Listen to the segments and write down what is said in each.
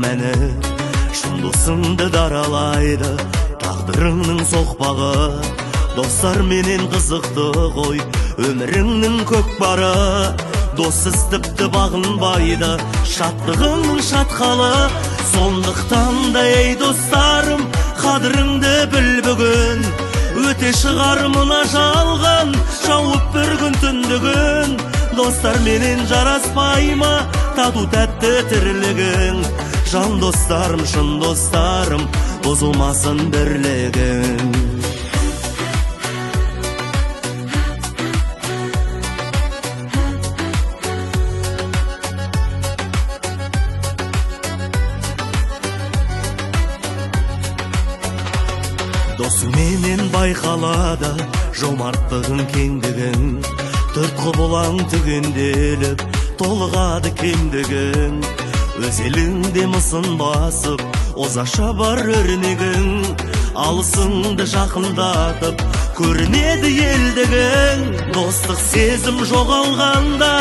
мәні, шын досыңды даралайды тағдырыңның соқпағы. Достар менен қызықты ғой өміріңнің көкпары, доссыз тіпті бағынбайды шаттығыңның шатқалы. Сондықтан да ей достарым, қадіріңді біл бүгін, өте шығар мына жалған жауып бір күн түндігін. Достар менен жараспай ма тату тәтті тірлігің, жан достарым, шын достарым, бұзылмасын бірлігің. Досыңменен байқалады жомарттығың, кеңдігің, төрт құбылаң түгенделіп толығады кемдігің. Өз еліңде мысын басып озаша бар өрнегің, алысыңды жақындатып көрінеді елдігің. Достық сезім жоғалғанда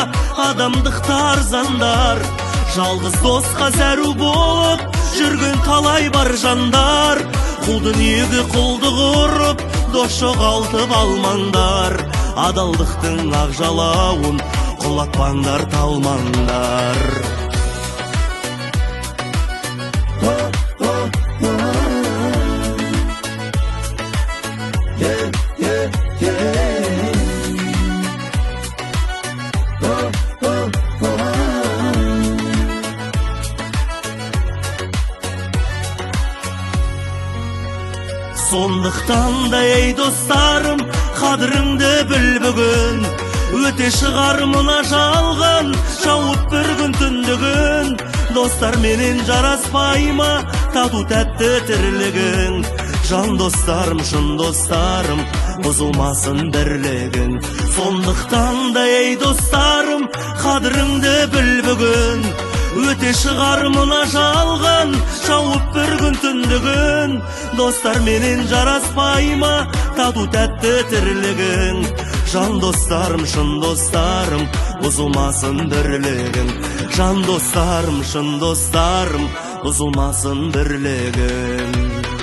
адамдықты арзандар, жалғыз досқа зәру болып жүрген талай бар жандар. Құл дүниеге құлдық ұрып дос жоғалтып алмаңдар, адалдықтың ақ жалауын құлатпаңдар, талмаңдар. Сондықтан да ей достарым, қадіріңді біл бүгін, өте шығар мына жалған жауып бір күн түндігін. Достар менен жараспай ма тату тәтті тірлігің, жан достарым, шын достарым, бұзылмасын бірлігің. Сондықтан да ей достарым, қадіріңді біл бүгін, өте шығар мына жалған жауып бір күн түндігін. Достар менен жараспай ма тату тәтті тірлігің, жан достарым, шын достарым, бұзылмасын бірлігің. Жан достарым, шын достарым, бұзылмасын бірлігің.